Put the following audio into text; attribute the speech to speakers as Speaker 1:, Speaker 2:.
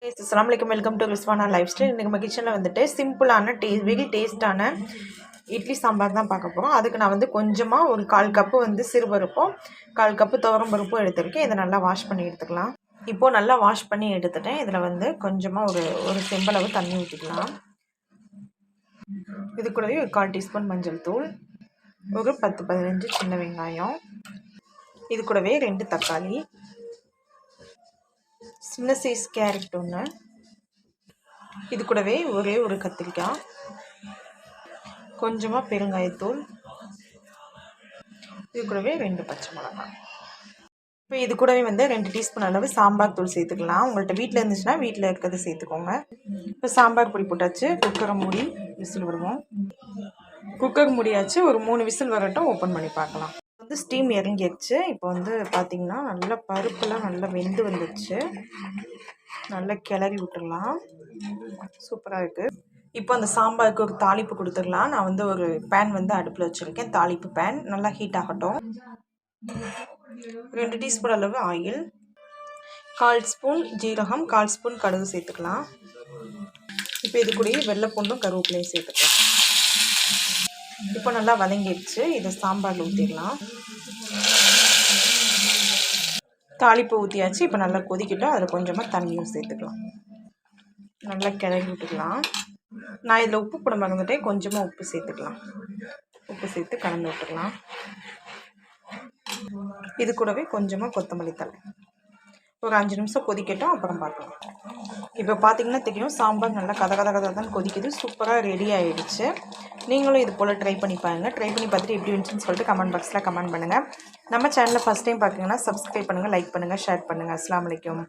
Speaker 1: அஸ்ஸலாமு அலைக்கும். Welcome to Rizwana life style. இன்றைக்கி நம்ம கிச்சனில் வந்துட்டு சிம்பிளான வெரி டேஸ்ட்டான இட்லி சாம்பார் தான் பார்க்க போகிறோம். அதுக்கு நான் வந்து கொஞ்சமாக ஒரு 1/4 கப்பு வந்து சிறுபருப்பும் 1/4 கப்பு துவரம் பருப்பும் எடுத்துருக்கேன். இதை நல்லா வாஷ் பண்ணி எடுத்துக்கலாம். இப்போது நல்லா வாஷ் பண்ணி எடுத்துட்டேன். இதில் வந்து கொஞ்சமாக ஒரு செம்பளவு தண்ணி ஊற்றிக்கலாம். இது கூடவே ஒரு 1/4 டீஸ்பூன் மஞ்சள் தூள், ஒரு 10-15 சின்ன வெங்காயம், இது கூடவே 2 தக்காளி, சின்ன சைஸ் கேரட் ஒன்று, இது கூடவே ஒரே ஒரு கத்திரிக்காய், கொஞ்சமாக பெருங்காயத்தூள், இது கூடவே 2 பச்சை மிளகாய். இப்போ இது கூடவே வந்து 2 டீஸ்பூன் அளவு சாம்பார் தூள் சேர்த்துக்கலாம். உங்கள்கிட்ட வீட்டில் இருந்துச்சுன்னா வீட்டில் இருக்கிறது சேர்த்துக்கோங்க. இப்போ சாம்பார் பொடி போட்டாச்சு. குக்கரை மூடி விசில் விடுவோம். குக்கர் மூடியாச்சு. ஒரு 3 விசில் வரட்டும், ஓப்பன் பண்ணி பார்க்கலாம். வந்து ஸ்டீம் இறங்கிடுச்சு. இப்போ வந்து பார்த்திங்கன்னா நல்லா பருப்புலாம் நல்லா வெந்து வந்துடுச்சு. நல்லா கிளறி விட்டுடலாம். சூப்பராக இருக்குது. இப்போ அந்த சாம்பாருக்கு ஒரு தாளிப்பு கொடுத்துடலாம். நான் வந்து ஒரு பேன் வந்து அடுப்பில் வச்சுருக்கேன். தாளிப்பு பேன் நல்லா ஹீட் ஆகட்டும். 2 டீஸ்பூன் அளவு ஆயில், 1/4 ஸ்பூன் ஜீரகம், 1/4 ஸ்பூன் கடுகு சேர்த்துக்கலாம். இப்போ இது கூடயே வெள்ளைப்பூண்டும் கருவேப்பிலையும் சேர்த்துக்கலாம். இப்போ நல்லா வதங்கிடுச்சு. இதை சாம்பாரில் ஊற்றிடலாம். தாளிப்பு ஊற்றியாச்சு. இப்போ நல்லா கொதிக்கிட்டோம். அதில் கொஞ்சமாக தண்ணியும் சேர்த்துக்கலாம். நல்லா கிளறி விட்டுக்கலாம். நான் இதில் உப்பு போட மறந்துட்டேன். கொஞ்சமாக உப்பு சேர்த்துக்கலாம். உப்பு சேர்த்து கலந்து விட்டுக்கலாம். இது கூடவே கொஞ்சமாக கொத்தமல்லி தழை. ஒரு 5 நிமிஷம் கொதிக்கட்டும், அப்புறம் பார்க்கலாம். இப்போ பார்த்தீங்கன்னா தெரியும், சாம்பார் நல்லா கதன்னு கொதிக்குது. சூப்பராக ரெடி ஆகிடுச்சு. நீங்களும் இது போல் ட்ரை பண்ணி பாருங்கள். ட்ரை பண்ணி பார்த்துட்டு எப்படி இருந்துச்சுன்னு சொல்லிட்டு கமெண்ட் பாக்ஸில் கமெண்ட் பண்ணுங்கள். நம்ம சேனலில் ஃபஸ்ட் டைம் பார்க்குறீங்கன்னா சப்ஸ்கிரைப் பண்ணுங்கள், லைக் பண்ணுங்கள், ஷேர் பண்ணுங்கள். அஸ்ஸலாமு அலைக்கும்.